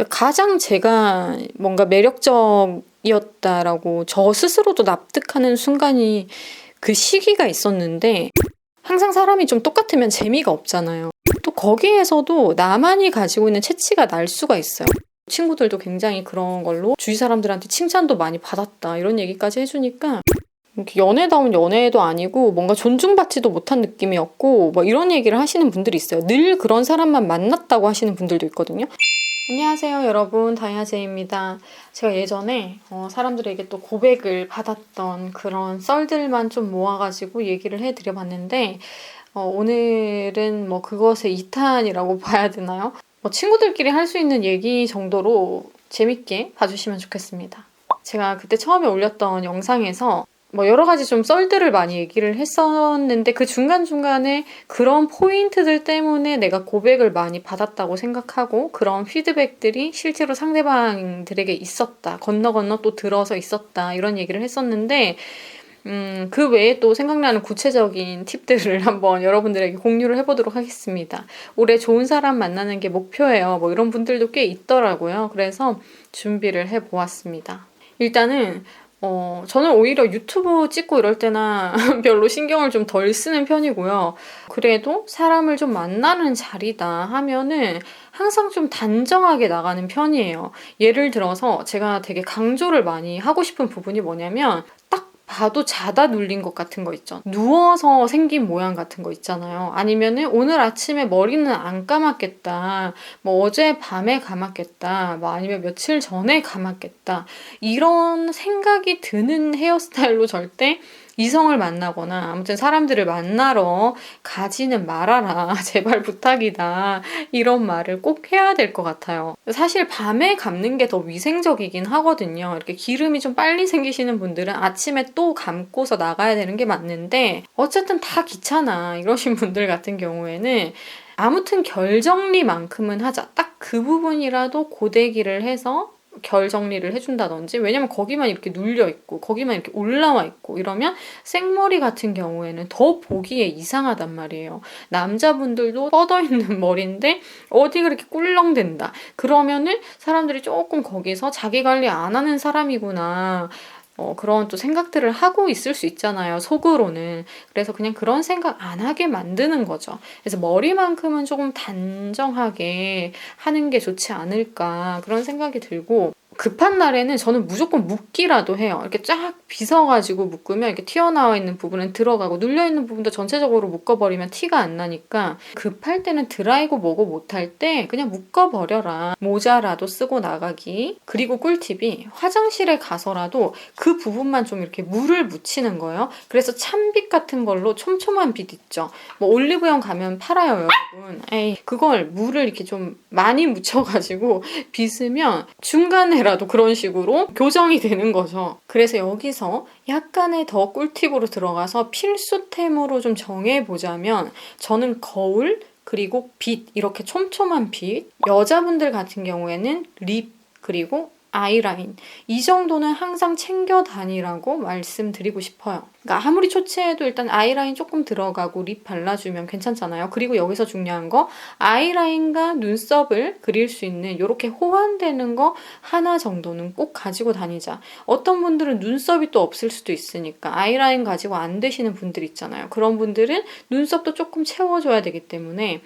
가장 제가 뭔가 매력적이었다라고 저 스스로도 납득하는 순간이 그 시기가 있었는데, 항상 사람이 좀 똑같으면 재미가 없잖아요. 또 거기에서도 나만이 가지고 있는 체취가 날 수가 있어요. 친구들도 굉장히 그런 걸로 주위 사람들한테 칭찬도 많이 받았다 이런 얘기까지 해주니까 연애다운 연애도 아니고 뭔가 존중받지도 못한 느낌이었고 뭐 이런 얘기를 하시는 분들이 있어요. 늘 그런 사람만 만났다고 하시는 분들도 있거든요. 안녕하세요 여러분, 다이아제이입니다. 제가 예전에 사람들에게 또 고백을 받았던 그런 썰들만 좀 모아가지고 얘기를 해드려봤는데 오늘은 뭐 그것의 2탄이라고 봐야 되나요? 친구들끼리 할 수 있는 얘기 정도로 재밌게 봐주시면 좋겠습니다. 제가 그때 처음에 올렸던 영상에서 여러 가지 좀 썰들을 많이 얘기를 했었는데 그 중간중간에 그런 포인트들 때문에 내가 고백을 많이 받았다고 생각하고 그런 피드백들이 실제로 상대방들에게 있었다. 건너 또 들어서 있었다. 이런 얘기를 했었는데 그 외에 또 생각나는 구체적인 팁들을 한번 여러분들에게 공유를 해보도록 하겠습니다. 올해 좋은 사람 만나는 게 목표예요. 이런 분들도 꽤 있더라고요. 그래서 준비를 해보았습니다. 일단은 저는 오히려 유튜브 찍고 이럴 때나 별로 신경을 좀 덜 쓰는 편이고요. 그래도 사람을 좀 만나는 자리다 하면은 항상 좀 단정하게 나가는 편이에요. 예를 들어서 제가 되게 강조를 많이 하고 싶은 부분이 뭐냐면 딱 봐도 자다 눌린 것 같은 거 있죠. 누워서 생긴 모양 같은 거 있잖아요. 아니면은 오늘 아침에 머리는 안 감았겠다. 어제 밤에 감았겠다. 아니면 며칠 전에 감았겠다. 이런 생각이 드는 헤어스타일로 절대 이성을 만나거나 아무튼 사람들을 만나러 가지는 말아라. 제발 부탁이다. 이런 말을 꼭 해야 될 것 같아요. 사실 밤에 감는 게 더 위생적이긴 하거든요. 이렇게 기름이 좀 빨리 생기시는 분들은 아침에 또 감고서 나가야 되는 게 맞는데 어쨌든 다 귀찮아 이러신 분들 같은 경우에는 아무튼 결 정리만큼은 하자. 딱 그 부분이라도 고데기를 해서 결 정리를 해준다든지. 왜냐면 거기만 이렇게 눌려있고 거기만 이렇게 올라와 있고 이러면 생머리 같은 경우에는 더 보기에 이상하단 말이에요. 남자분들도 뻗어있는 머리인데 어디가 이렇게 꿀렁댄다. 그러면은 사람들이 조금 거기서 자기 관리 안 하는 사람이구나. 그런 또 생각들을 하고 있을 수 있잖아요. 속으로는. 그래서 그냥 그런 생각 안 하게 만드는 거죠. 그래서 머리만큼은 조금 단정하게 하는 게 좋지 않을까 그런 생각이 들고, 급한 날에는 저는 무조건 묶기라도 해요. 이렇게 쫙 빗어가지고 묶으면 이렇게 튀어나와 있는 부분은 들어가고 눌려있는 부분도 전체적으로 묶어버리면 티가 안 나니까 급할 때는 드라이고 뭐고 못할 때 그냥 묶어버려라. 모자라도 쓰고 나가기. 그리고 꿀팁이 화장실에 가서라도 그 부분만 좀 이렇게 물을 묻히는 거예요. 그래서 찬빛 같은 걸로 촘촘한 빛 있죠. 올리브영 가면 팔아요 여러분. 그걸 물을 이렇게 좀 많이 묻혀가지고 빗으면 중간에라도 그런 식으로 교정이 되는 거죠. 그래서 여기서 약간의 더 꿀팁으로 들어가서 필수템으로 좀 정해보자면 저는 거울 그리고 빛, 이렇게 촘촘한 빛, 여자분들 같은 경우에는 립 그리고 아이라인, 이 정도는 항상 챙겨 다니라고 말씀드리고 싶어요. 그러니까 아무리 초췌해도 일단 아이라인 조금 들어가고 립 발라주면 괜찮잖아요. 그리고 여기서 중요한 거, 아이라인과 눈썹을 그릴 수 있는 이렇게 호환되는 거 하나 정도는 꼭 가지고 다니자. 어떤 분들은 눈썹이 또 없을 수도 있으니까 아이라인 가지고 안 되시는 분들 있잖아요. 그런 분들은 눈썹도 조금 채워줘야 되기 때문에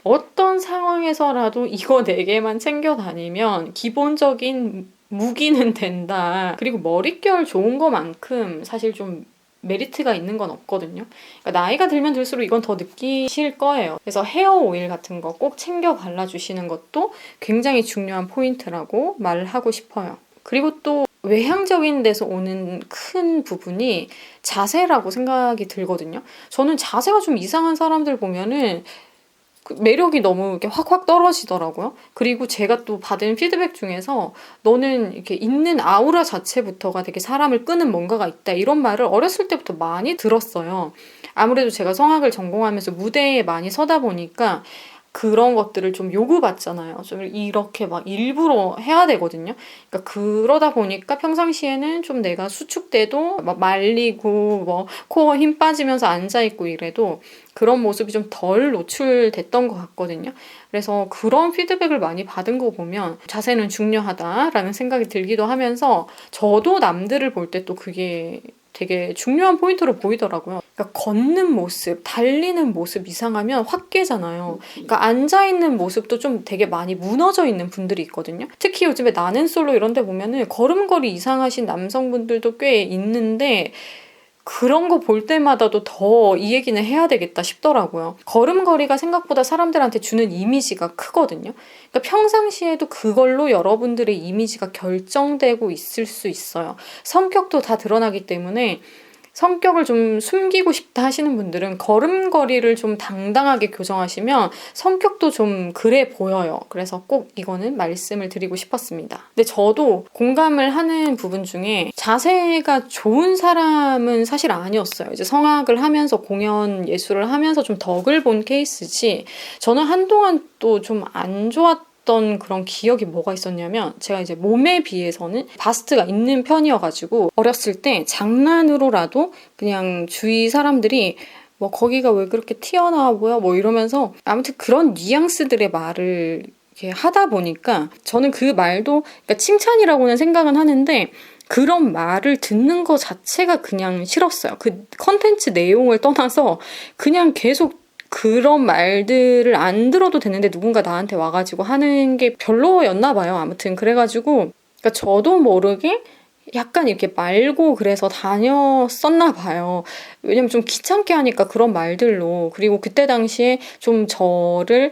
어떤 상황에서라도 이거 4개만 챙겨 다니면 기본적인 무기는 된다. 그리고 머릿결 좋은 거만큼 사실 좀 메리트가 있는 건 없거든요. 그러니까 나이가 들면 들수록 이건 더 느끼실 거예요. 그래서 헤어 오일 같은 거 꼭 챙겨 발라주시는 것도 굉장히 중요한 포인트라고 말을 하고 싶어요. 그리고 또 외향적인 데서 오는 큰 부분이 자세라고 생각이 들거든요. 저는 자세가 좀 이상한 사람들 보면은 매력이 너무 이렇게 확확 떨어지더라고요. 그리고 제가 또 받은 피드백 중에서 너는 이렇게 있는 아우라 자체부터가 되게 사람을 끄는 뭔가가 있다. 이런 말을 어렸을 때부터 많이 들었어요. 아무래도 제가 성악을 전공하면서 무대에 많이 서다 보니까 그런 것들을 좀 요구받잖아요. 좀 이렇게 막 일부러 해야 되거든요. 그러니까 그러다 보니까 평상시에는 좀 내가 수축돼도 막 말리고 뭐 코어 힘 빠지면서 앉아있고 이래도 그런 모습이 좀 덜 노출됐던 것 같거든요. 그래서 그런 피드백을 많이 받은 거 보면 자세는 중요하다라는 생각이 들기도 하면서 저도 남들을 볼 때 또 그게 되게 중요한 포인트로 보이더라고요. 그러니까 걷는 모습, 달리는 모습 이상하면 확 깨잖아요. 그러니까 앉아있는 모습도 좀 되게 많이 무너져 있는 분들이 있거든요. 특히 요즘에 나는 솔로 이런 데 보면은 걸음걸이 이상하신 남성분들도 꽤 있는데 그런 거 볼 때마다도 더 이 얘기는 해야 되겠다 싶더라고요. 걸음걸이가 생각보다 사람들한테 주는 이미지가 크거든요. 그러니까 평상시에도 그걸로 여러분들의 이미지가 결정되고 있을 수 있어요. 성격도 다 드러나기 때문에 성격을 좀 숨기고 싶다 하시는 분들은 걸음걸이를 좀 당당하게 교정하시면 성격도 좀 그래 보여요. 그래서 꼭 이거는 말씀을 드리고 싶었습니다. 근데 저도 공감을 하는 부분 중에 자세가 좋은 사람은 사실 아니었어요. 이제 성악을 하면서 공연 예술을 하면서 좀 덕을 본 케이스지 저는 한동안 또 좀 안 좋았던 그런 기억이 뭐가 있었냐면 제가 이제 몸에 비해서는 바스트가 있는 편이어가지고 어렸을 때 장난으로라도 그냥 주위 사람들이 뭐 거기가 왜 그렇게 튀어나와 보여 뭐 이러면서 아무튼 그런 뉘앙스들의 말을 이렇게 하다 보니까 저는 그 말도 그러니까 칭찬이라고는 생각은 하는데 그런 말을 듣는 거 자체가 그냥 싫었어요. 그 컨텐츠 내용을 떠나서 그냥 계속 그런 말들을 안 들어도 되는데 누군가 나한테 와가지고 하는 게 별로였나 봐요. 아무튼 그래가지고 그러니까 저도 모르게 약간 이렇게 말고 그래서 다녔었나 봐요. 왜냐면 좀 귀찮게 하니까 그런 말들로. 그리고 그때 당시에 좀 저를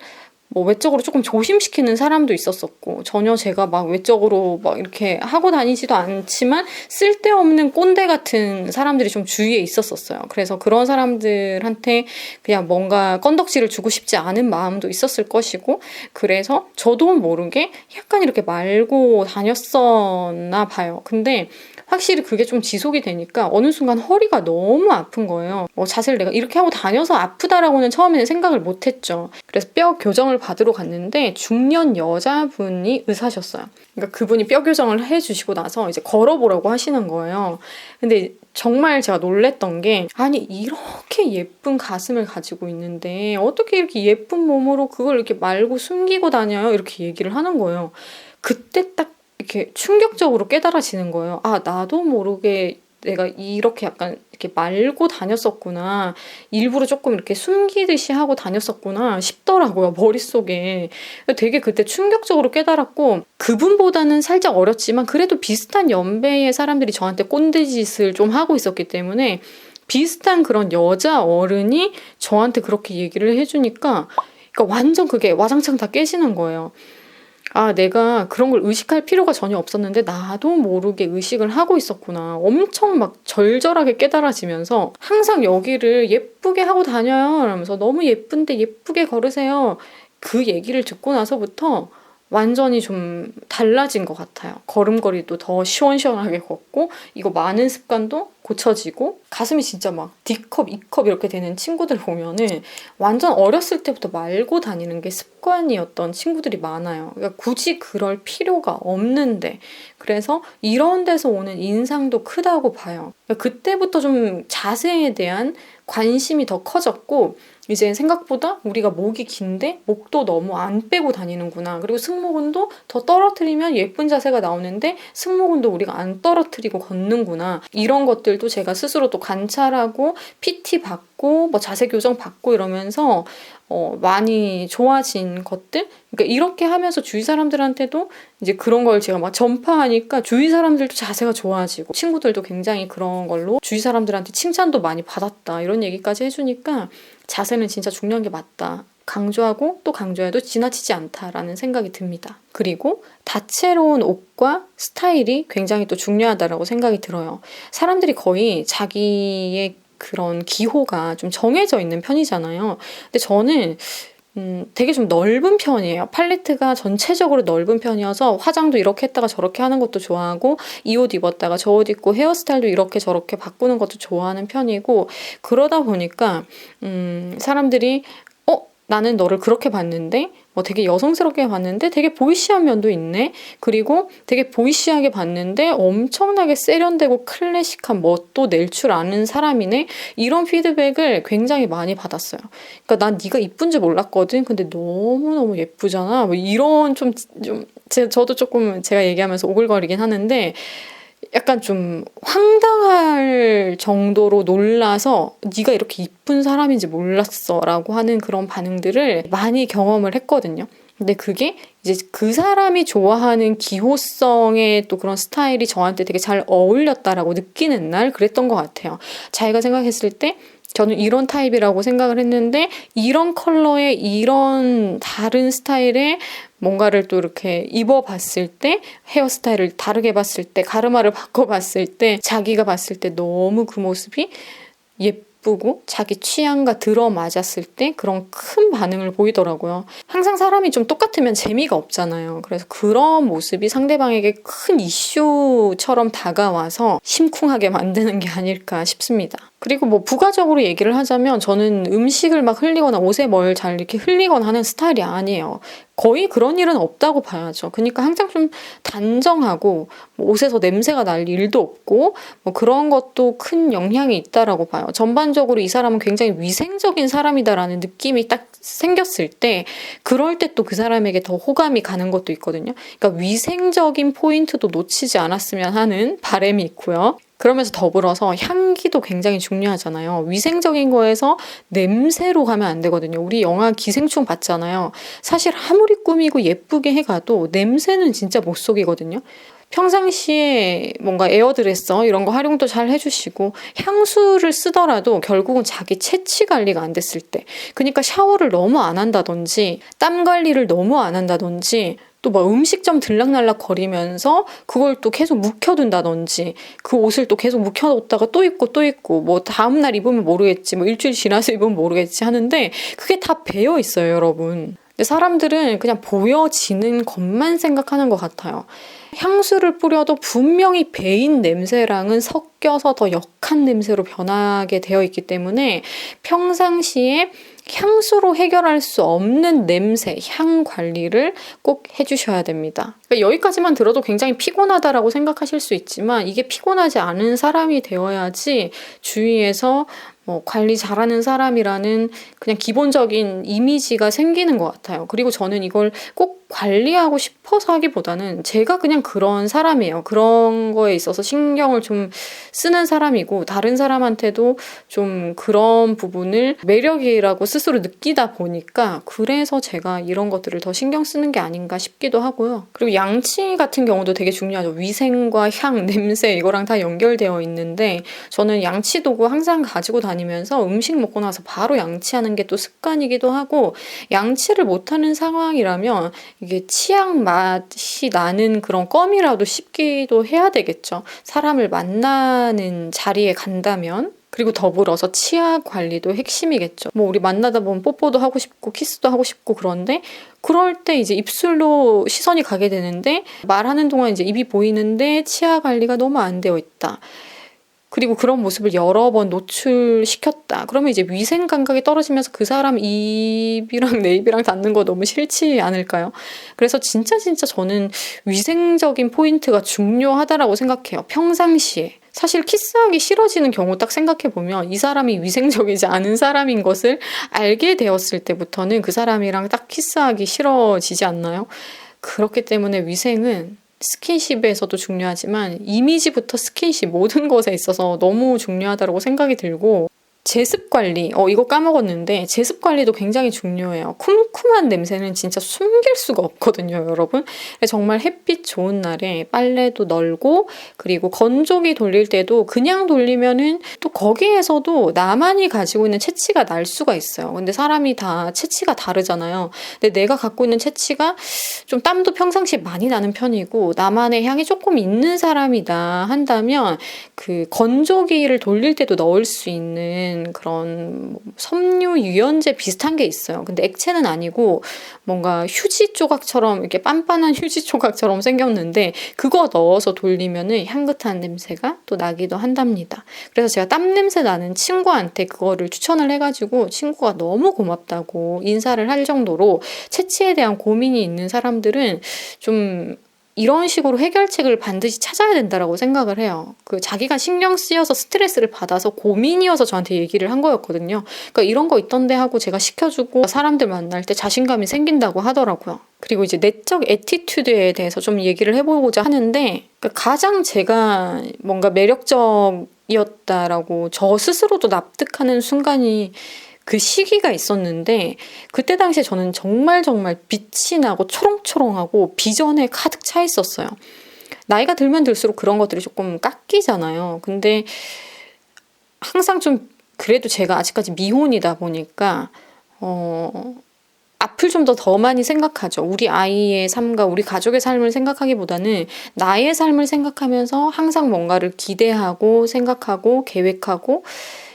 뭐 외적으로 조금 조심시키는 사람도 있었었고 전혀 제가 막 외적으로 막 이렇게 하고 다니지도 않지만 쓸데없는 꼰대 같은 사람들이 좀 주위에 있었었어요. 그래서 그런 사람들한테 그냥 뭔가 건덕지를 주고 싶지 않은 마음도 있었을 것이고 그래서 저도 모르게 약간 이렇게 말고 다녔었나 봐요. 근데 확실히 그게 좀 지속이 되니까 어느 순간 허리가 너무 아픈 거예요. 자세를 내가 이렇게 하고 다녀서 아프다라고는 처음에는 생각을 못했죠. 그래서 뼈 교정을 받으러 갔는데 중년 여자분이 의사셨어요. 그러니까 그분이 뼈 교정을 해주시고 나서 이제 걸어보라고 하시는 거예요. 근데 정말 제가 놀랬던 게 아니 이렇게 예쁜 가슴을 가지고 있는데 어떻게 이렇게 예쁜 몸으로 그걸 이렇게 말고 숨기고 다녀요? 이렇게 얘기를 하는 거예요. 그때 딱 이렇게 충격적으로 깨달아지는 거예요. 아, 나도 모르게 내가 이렇게 약간 이렇게 말고 다녔었구나. 일부러 조금 이렇게 숨기듯이 하고 다녔었구나 싶더라고요, 머릿속에. 되게 그때 충격적으로 깨달았고, 그분보다는 살짝 어렸지만 그래도 비슷한 연배의 사람들이 저한테 꼰대짓을 좀 하고 있었기 때문에 비슷한 그런 여자 어른이 저한테 그렇게 얘기를 해주니까 그러니까 완전 그게 와장창 다 깨지는 거예요. 아, 내가 그런 걸 의식할 필요가 전혀 없었는데 나도 모르게 의식을 하고 있었구나. 엄청 막 절절하게 깨달아지면서 항상 여기를 예쁘게 하고 다녀요. 이러면서 너무 예쁜데 예쁘게 걸으세요. 그 얘기를 듣고 나서부터 완전히 좀 달라진 것 같아요. 걸음걸이도 더 시원시원하게 걷고 이거 많은 습관도 고쳐지고 가슴이 진짜 막 D컵, E컵 이렇게 되는 친구들 보면은 완전 어렸을 때부터 말고 다니는 게 습관이었던 친구들이 많아요. 그러니까 굳이 그럴 필요가 없는데 그래서 이런 데서 오는 인상도 크다고 봐요. 그러니까 그때부터 좀 자세에 대한 관심이 더 커졌고 이제 생각보다 우리가 목이 긴데 목도 너무 안 빼고 다니는구나. 그리고 승모근도 더 떨어뜨리면 예쁜 자세가 나오는데 승모근도 우리가 안 떨어뜨리고 걷는구나. 이런 것들도 제가 스스로 또 관찰하고 PT 받고 뭐 자세 교정 받고 이러면서 많이 좋아진 것들? 그러니까 이렇게 하면서 주위 사람들한테도 이제 그런 걸 제가 막 전파하니까 주위 사람들도 자세가 좋아지고 친구들도 굉장히 그런 걸로 주위 사람들한테 칭찬도 많이 받았다. 이런 얘기까지 해주니까 자세는 진짜 중요한 게 맞다. 강조하고 또 강조해도 지나치지 않다라는 생각이 듭니다. 그리고 다채로운 옷과 스타일이 굉장히 또 중요하다라고 생각이 들어요. 사람들이 거의 자기의 그런 기호가 좀 정해져 있는 편이잖아요. 근데 저는 되게 좀 넓은 편이에요. 팔레트가 전체적으로 넓은 편이어서 화장도 이렇게 했다가 저렇게 하는 것도 좋아하고 이 옷 입었다가 저 옷 입고 헤어스타일도 이렇게 저렇게 바꾸는 것도 좋아하는 편이고 그러다 보니까 사람들이 나는 너를 그렇게 봤는데 되게 여성스럽게 봤는데 되게 보이시한 면도 있네. 그리고 되게 보이시하게 봤는데 엄청나게 세련되고 클래식한 멋도 낼 줄 아는 사람이네. 이런 피드백을 굉장히 많이 받았어요. 그러니까 난 네가 이쁜 줄 몰랐거든. 근데 너무너무 예쁘잖아. 뭐 이런 저도 조금 제가 얘기하면서 오글거리긴 하는데 약간 좀 황당할 정도로 놀라서 네가 이렇게 이쁜 사람인지 몰랐어 라고 하는 그런 반응들을 많이 경험을 했거든요. 근데 그게 이제 그 사람이 좋아하는 기호성의 또 그런 스타일이 저한테 되게 잘 어울렸다라고 느끼는 날 그랬던 것 같아요. 자기가 생각했을 때 저는 이런 타입이라고 생각을 했는데 이런 컬러의 이런 다른 스타일의 뭔가를 또 이렇게 입어봤을 때 헤어스타일을 다르게 봤을 때 가르마를 바꿔봤을 때 자기가 봤을 때 너무 그 모습이 예쁘고 자기 취향과 들어맞았을 때 그런 큰 반응을 보이더라고요. 항상 사람이 좀 똑같으면 재미가 없잖아요. 그래서 그런 모습이 상대방에게 큰 이슈처럼 다가와서 심쿵하게 만드는 게 아닐까 싶습니다. 그리고 뭐 부가적으로 얘기를 하자면 저는 음식을 막 흘리거나 옷에 뭘 잘 이렇게 흘리거나 하는 스타일이 아니에요. 거의 그런 일은 없다고 봐야죠. 그러니까 항상 좀 단정하고 뭐 옷에서 냄새가 날 일도 없고 뭐 그런 것도 큰 영향이 있다라고 봐요. 전반적으로 이 사람은 굉장히 위생적인 사람이다라는 느낌이 딱 생겼을 때 그럴 때 또 그 사람에게 더 호감이 가는 것도 있거든요. 그러니까 위생적인 포인트도 놓치지 않았으면 하는 바람이 있고요. 그러면서 더불어서 향기도 굉장히 중요하잖아요. 위생적인 거에서 냄새로 가면 안 되거든요. 우리 영화 기생충 봤잖아요. 사실 아무리 꾸미고 예쁘게 해가도 냄새는 진짜 못 속이거든요. 평상시에 뭔가 에어드레서 이런 거 활용도 잘 해주시고 향수를 쓰더라도 결국은 자기 체취 관리가 안 됐을 때 그러니까 샤워를 너무 안 한다든지 땀 관리를 너무 안 한다든지 또 뭐 음식점 들락날락 거리면서 그걸 또 계속 묵혀둔다든지 그 옷을 또 계속 묵혀뒀다가 또 입고 뭐 다음날 입으면 모르겠지 뭐 일주일 지나서 입으면 모르겠지 하는데 그게 다 배어 있어요, 여러분. 근데 사람들은 그냥 보여지는 것만 생각하는 것 같아요. 향수를 뿌려도 분명히 배인 냄새랑은 섞여서 더 역한 냄새로 변하게 되어 있기 때문에 평상시에 향수로 해결할 수 없는 냄새, 향 관리를 꼭 해주셔야 됩니다. 그러니까 여기까지만 들어도 굉장히 피곤하다라고 생각하실 수 있지만 이게 피곤하지 않은 사람이 되어야지 주위에서 뭐 관리 잘하는 사람이라는 그냥 기본적인 이미지가 생기는 것 같아요. 그리고 저는 이걸 꼭 관리하고 싶어서 하기보다는 제가 그냥 그런 사람이에요. 그런 거에 있어서 신경을 좀 쓰는 사람이고 다른 사람한테도 좀 그런 부분을 매력이라고 스스로 느끼다 보니까 그래서 제가 이런 것들을 더 신경 쓰는 게 아닌가 싶기도 하고요. 그리고 양치 같은 경우도 되게 중요하죠. 위생과 향, 냄새 이거랑 다 연결되어 있는데 저는 양치 도구 항상 가지고 다니면서 음식 먹고 나서 바로 양치하는 게 또 습관이기도 하고 양치를 못하는 상황이라면 이게 치약 맛이 나는 그런 껌이라도 씹기도 해야 되겠죠. 사람을 만나는 자리에 간다면. 그리고 더불어서 치아 관리도 핵심이겠죠. 뭐 우리 만나다 보면 뽀뽀도 하고 싶고 키스도 하고 싶고 그런데 그럴 때 이제 입술로 시선이 가게 되는데 말하는 동안 이제 입이 보이는데 치아 관리가 너무 안 되어 있다. 그리고 그런 모습을 여러 번 노출시켰다. 그러면 이제 위생 감각이 떨어지면서 그 사람 입이랑 내 입이랑 닿는 거 너무 싫지 않을까요? 그래서 진짜 저는 위생적인 포인트가 중요하다라고 생각해요. 평상시에. 사실 키스하기 싫어지는 경우 딱 생각해보면 이 사람이 위생적이지 않은 사람인 것을 알게 되었을 때부터는 그 사람이랑 딱 키스하기 싫어지지 않나요? 그렇기 때문에 위생은 스킨십에서도 중요하지만 이미지부터 스킨십 모든 것에 있어서 너무 중요하다고 생각이 들고 제습 관리, 이거 까먹었는데 제습 관리도 굉장히 중요해요. 쿰쿰한 냄새는 진짜 숨길 수가 없거든요, 여러분. 정말 햇빛 좋은 날에 빨래도 널고 그리고 건조기 돌릴 때도 그냥 돌리면은 또 거기에서도 나만이 가지고 있는 체취가 날 수가 있어요. 근데 사람이 다 체취가 다르잖아요. 근데 내가 갖고 있는 체취가 좀 땀도 평상시에 많이 나는 편이고 나만의 향이 조금 있는 사람이다 한다면 그 건조기를 돌릴 때도 넣을 수 있는 있는 그런 섬유 유연제 비슷한 게 있어요. 근데 액체는 아니고 뭔가 휴지 조각처럼 이렇게 빤빤한 휴지 조각처럼 생겼는데 그거 넣어서 돌리면은 향긋한 냄새가 또 나기도 한답니다. 그래서 제가 땀 냄새 나는 친구한테 그거를 추천을 해가지고 친구가 너무 고맙다고 인사를 할 정도로 채취에 대한 고민이 있는 사람들은 좀 이런 식으로 해결책을 반드시 찾아야 된다라고 생각을 해요. 그 자기가 신경 쓰여서 스트레스를 받아서 고민이어서 저한테 얘기를 한 거였거든요. 그러니까 이런 거 있던데 하고 제가 시켜주고 사람들 만날 때 자신감이 생긴다고 하더라고요. 그리고 이제 내적 애티튜드에 대해서 좀 얘기를 해보고자 하는데 그러니까 가장 제가 뭔가 매력적이었다라고 저 스스로도 납득하는 순간이 그 시기가 있었는데 그때 당시에 저는 정말 빛이 나고 초롱초롱하고 비전에 가득 차 있었어요. 나이가 들면 들수록 그런 것들이 조금 깎이잖아요. 근데 항상 좀 그래도 제가 아직까지 미혼이다 보니까 앞을 좀 더 많이 생각하죠. 우리 아이의 삶과 우리 가족의 삶을 생각하기보다는 나의 삶을 생각하면서 항상 뭔가를 기대하고 생각하고 계획하고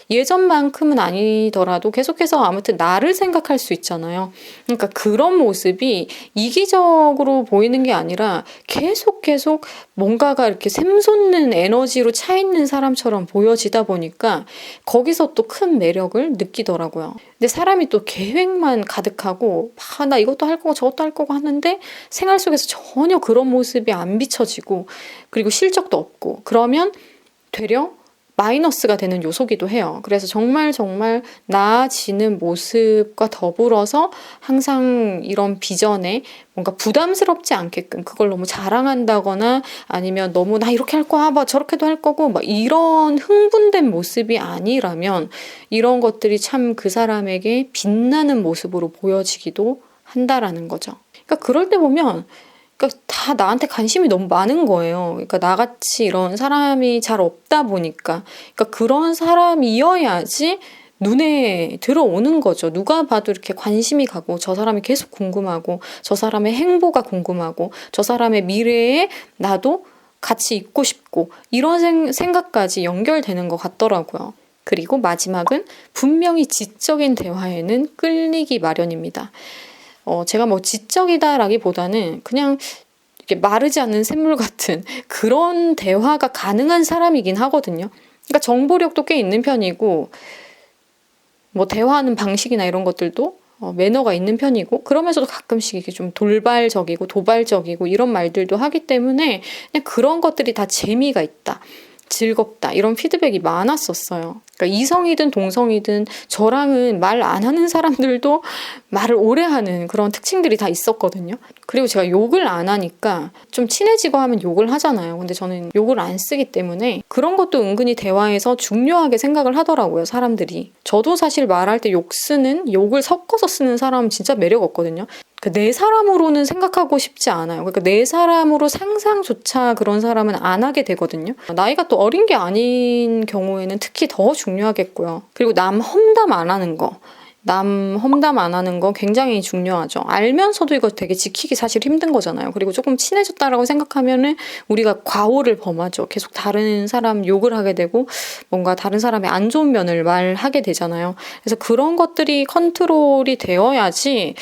예전만큼은 아니더라도 계속해서 아무튼 나를 생각할 수 있잖아요. 그러니까 그런 모습이 이기적으로 보이는 게 아니라 계속 뭔가가 이렇게 샘솟는 에너지로 차 있는 사람처럼 보여지다 보니까 거기서 또 큰 매력을 느끼더라고요. 근데 사람이 또 계획만 가득하고 나 이것도 할 거고 저것도 할 거고 하는데 생활 속에서 전혀 그런 모습이 안 비춰지고 그리고 실적도 없고 그러면 되려 마이너스가 되는 요소기도 해요. 그래서 정말 나아지는 모습과 더불어서 항상 이런 비전에 뭔가 부담스럽지 않게끔 그걸 너무 자랑한다거나 아니면 너무 나 이렇게 할 거야, 저렇게도 할 거고 막 이런 흥분된 모습이 아니라면 이런 것들이 참 그 사람에게 빛나는 모습으로 보여지기도 한다라는 거죠. 그러니까 그럴 때 보면 그러니까 다 나한테 관심이 너무 많은 거예요. 그러니까 나같이 이런 사람이 잘 없다 보니까 그러니까 그런 사람이어야지 눈에 들어오는 거죠. 누가 봐도 이렇게 관심이 가고 저 사람이 계속 궁금하고 저 사람의 행보가 궁금하고 저 사람의 미래에 나도 같이 있고 싶고 이런 생각까지 연결되는 것 같더라고요. 그리고 마지막은 분명히 지적인 대화에는 끌리기 마련입니다. 제가 뭐 지적이다라기보다는 그냥 이렇게 마르지 않는 샘물 같은 그런 대화가 가능한 사람이긴 하거든요. 그러니까 정보력도 꽤 있는 편이고 뭐 대화하는 방식이나 이런 것들도 매너가 있는 편이고 그러면서도 가끔씩 이게 좀 돌발적이고 도발적이고 이런 말들도 하기 때문에 그냥 그런 것들이 다 재미가 있다. 즐겁다 이런 피드백이 많았었어요. 그러니까 이성이든 동성이든 저랑은 말 안 하는 사람들도 말을 오래 하는 그런 특징들이 다 있었거든요. 그리고 제가 욕을 안 하니까 좀 친해지고 하면 욕을 하잖아요. 근데 저는 욕을 안 쓰기 때문에 그런 것도 은근히 대화에서 중요하게 생각을 하더라고요, 사람들이. 저도 사실 말할 때 욕을 섞어서 쓰는 사람은 진짜 매력 없거든요. 내 사람으로는 생각하고 싶지 않아요. 그러니까 내 사람으로 상상조차 그런 사람은 안 하게 되거든요. 나이가 또 어린 게 아닌 경우에는 특히 더 중요하겠고요. 그리고 남 험담 안 하는 거. 남 험담 안 하는 거 굉장히 중요하죠. 알면서도 이거 되게 지키기 사실 힘든 거잖아요. 그리고 조금 친해졌다라고 생각하면은 우리가 과오를 범하죠. 계속 다른 사람 욕을 하게 되고 뭔가 다른 사람의 안 좋은 면을 말하게 되잖아요. 그래서 그런 것들이 컨트롤이 되어야지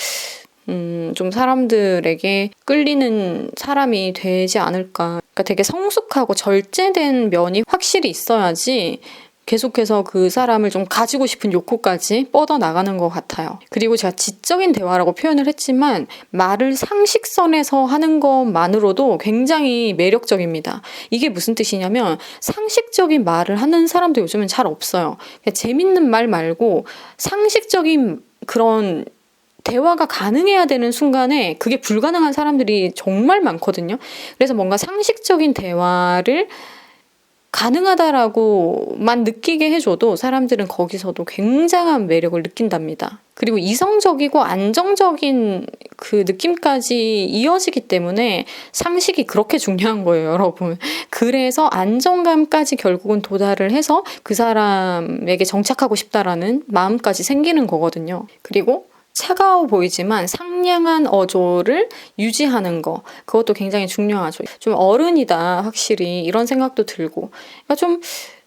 좀 사람들에게 끌리는 사람이 되지 않을까. 그러니까 되게 성숙하고 절제된 면이 확실히 있어야지 계속해서 그 사람을 좀 가지고 싶은 욕구까지 뻗어나가는 것 같아요. 그리고 제가 지적인 대화라고 표현을 했지만 말을 상식선에서 하는 것만으로도 굉장히 매력적입니다. 이게 무슨 뜻이냐면 상식적인 말을 하는 사람도 요즘은 잘 없어요. 재밌는 말 말고 상식적인 그런 대화가 가능해야 되는 순간에 그게 불가능한 사람들이 정말 많거든요. 그래서 뭔가 상식적인 대화를 가능하다라고만 느끼게 해줘도 사람들은 거기서도 굉장한 매력을 느낀답니다. 그리고 이성적이고 안정적인 그 느낌까지 이어지기 때문에 상식이 그렇게 중요한 거예요, 여러분. 그래서 안정감까지 결국은 도달을 해서 그 사람에게 정착하고 싶다라는 마음까지 생기는 거거든요. 그리고 차가워 보이지만 상냥한 어조를 유지하는 거, 그것도 굉장히 중요하죠. 좀 어른이다 확실히 이런 생각도 들고, 그러니까 좀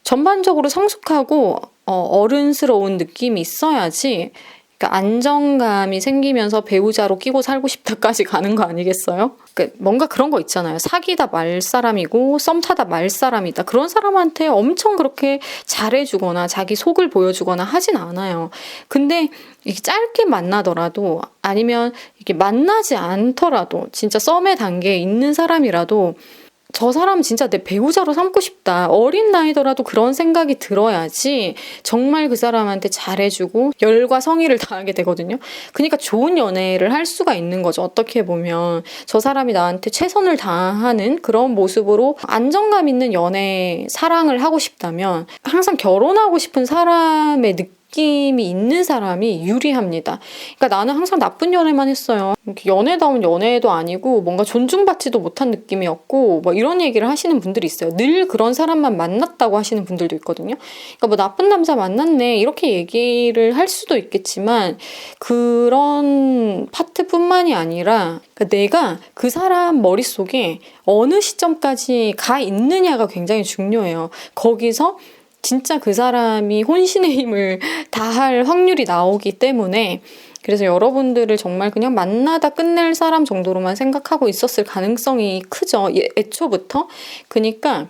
전반적으로 성숙하고 어른스러운 느낌이 있어야지 그러니까 안정감이 생기면서 배우자로 끼고 살고 싶다까지 가는 거 아니겠어요? 그러니까 뭔가 그런 거 있잖아요. 사귀다 말 사람이고 썸 타다 말 사람이다. 그런 사람한테 엄청 그렇게 잘해주거나 자기 속을 보여주거나 하진 않아요. 근데 이게 짧게 만나더라도 아니면 이게 만나지 않더라도 진짜 썸의 단계에 있는 사람이라도 저 사람 진짜 내 배우자로 삼고 싶다. 어린 나이더라도 그런 생각이 들어야지 정말 그 사람한테 잘해주고 열과 성의를 다하게 되거든요. 그러니까 좋은 연애를 할 수가 있는 거죠. 어떻게 보면 저 사람이 나한테 최선을 다하는 그런 모습으로 안정감 있는 연애, 사랑을 하고 싶다면 항상 결혼하고 싶은 사람의 느낌이 있는 사람이 유리합니다. 그러니까 나는 항상 나쁜 연애만 했어요. 연애다운 연애도 아니고 뭔가 존중받지도 못한 느낌이었고 뭐 이런 얘기를 하시는 분들이 있어요. 늘 그런 사람만 만났다고 하시는 분들도 있거든요. 그러니까 뭐 나쁜 남자 만났네 이렇게 얘기를 할 수도 있겠지만 그런 파트뿐만이 아니라 그러니까 내가 그 사람 머릿속에 어느 시점까지 가 있느냐가 굉장히 중요해요. 거기서 진짜 그 사람이 혼신의 힘을 다할 확률이 나오기 때문에 그래서 여러분들을 정말 그냥 만나다 끝낼 사람 정도로만 생각하고 있었을 가능성이 크죠. 애초부터. 그러니까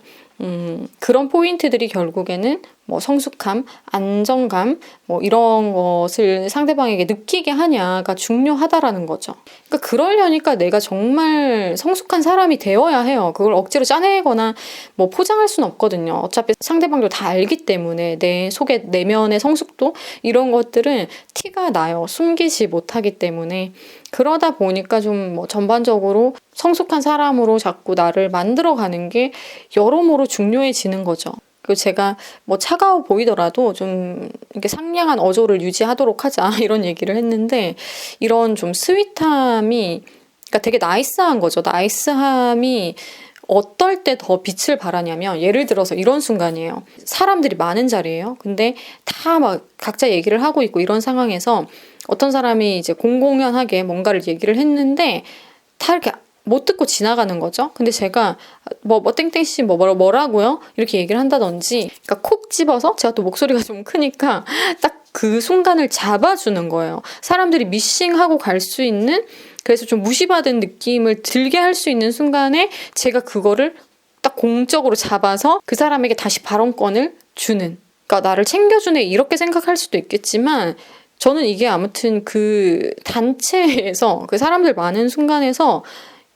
그런 포인트들이 결국에는 뭐 성숙함, 안정감 뭐 이런 것을 상대방에게 느끼게 하냐가 중요하다라는 거죠. 그러니까 그러려니까 내가 정말 성숙한 사람이 되어야 해요. 그걸 억지로 짜내거나 뭐 포장할 수는 없거든요. 어차피 상대방도 다 알기 때문에 내 속에 내면의 성숙도 이런 것들은 티가 나요. 숨기지 못하기 때문에 그러다 보니까 좀 뭐 전반적으로 성숙한 사람으로 자꾸 나를 만들어가는 게 여러모로 중요해지는 거죠. 그리고 제가 뭐 차가워 보이더라도 좀 이렇게 상냥한 어조를 유지하도록 하자 이런 얘기를 했는데 이런 좀 스윗함이 그러니까 되게 나이스한 거죠. 나이스함이 어떨 때 더 빛을 발하냐면 예를 들어서 이런 순간이에요. 사람들이 많은 자리예요. 근데 다 막 각자 얘기를 하고 있고 이런 상황에서 어떤 사람이 이제 공공연하게 뭔가를 얘기를 했는데 다 이렇게 못 듣고 지나가는 거죠. 근데 제가 뭐 땡땡씨 뭐라고요? 이렇게 얘기를 한다든지 그러니까 콕 집어서 제가 또 목소리가 좀 크니까 딱 그 순간을 잡아주는 거예요. 사람들이 미싱하고 갈 수 있는 그래서 좀 무시받은 느낌을 들게 할 수 있는 순간에 제가 그거를 딱 공적으로 잡아서 그 사람에게 다시 발언권을 주는 그러니까 나를 챙겨주네 이렇게 생각할 수도 있겠지만 저는 이게 아무튼 그 단체에서 그 사람들 많은 순간에서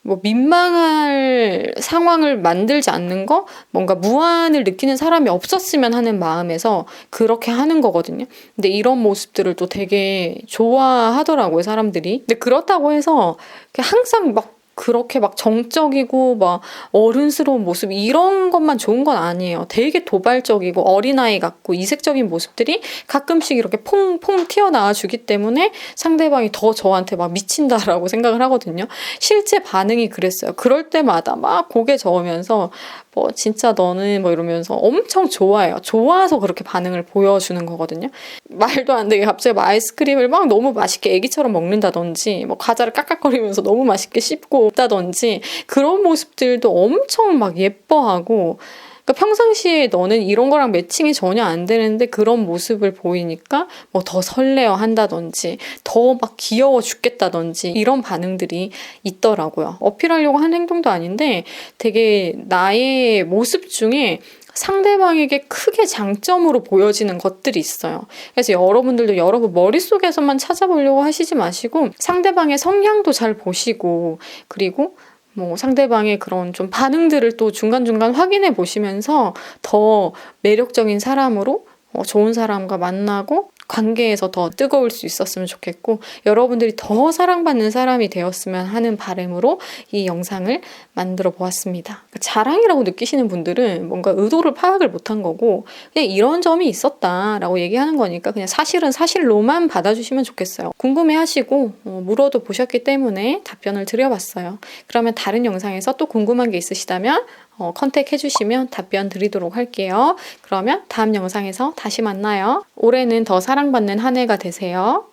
뭐 민망할 상황을 만들지 않는 거 뭔가 무안을 느끼는 사람이 없었으면 하는 마음에서 그렇게 하는 거거든요. 근데 이런 모습들을 또 되게 좋아하더라고요 사람들이. 근데 그렇다고 해서 항상 막 그렇게 막 정적이고 막 어른스러운 모습 이런 것만 좋은 건 아니에요. 되게 도발적이고 어린아이 같고 이색적인 모습들이 가끔씩 이렇게 퐁퐁 튀어나와 주기 때문에 상대방이 더 저한테 막 미친다라고 생각을 하거든요. 실제 반응이 그랬어요. 그럴 때마다 막 고개 저으면서 뭐 진짜 너는 뭐 이러면서 엄청 좋아해요. 좋아서 그렇게 반응을 보여주는 거거든요. 말도 안 되게 갑자기 막 아이스크림을 막 너무 맛있게 애기처럼 먹는다든지 뭐 과자를 깍깍거리면서 너무 맛있게 씹고 없다든지 그런 모습들도 엄청 막 예뻐하고 그러니까 평상시에 너는 이런 거랑 매칭이 전혀 안 되는데 그런 모습을 보이니까 뭐 더 설레어 한다든지 더 막 귀여워 죽겠다든지 이런 반응들이 있더라고요. 어필하려고 하는 행동도 아닌데 되게 나의 모습 중에 상대방에게 크게 장점으로 보여지는 것들이 있어요. 그래서 여러분들도 여러분 머릿속에서만 찾아보려고 하시지 마시고 상대방의 성향도 잘 보시고 그리고 뭐 상대방의 그런 좀 반응들을 또 중간중간 확인해 보시면서 더 매력적인 사람으로 좋은 사람과 만나고 관계에서 더 뜨거울 수 있었으면 좋겠고 여러분들이 더 사랑받는 사람이 되었으면 하는 바람으로 이 영상을 만들어 보았습니다. 자랑이라고 느끼시는 분들은 뭔가 의도를 파악을 못한 거고 그냥 이런 점이 있었다라고 얘기하는 거니까 그냥 사실은 사실로만 받아주시면 좋겠어요. 궁금해하시고 물어도 보셨기 때문에 답변을 드려봤어요. 그러면 다른 영상에서 또 궁금한 게 있으시다면 컨택 해주시면 답변 드리도록 할게요. 그러면 다음 영상에서 다시 만나요. 올해는 더 사랑받는 한 해가 되세요.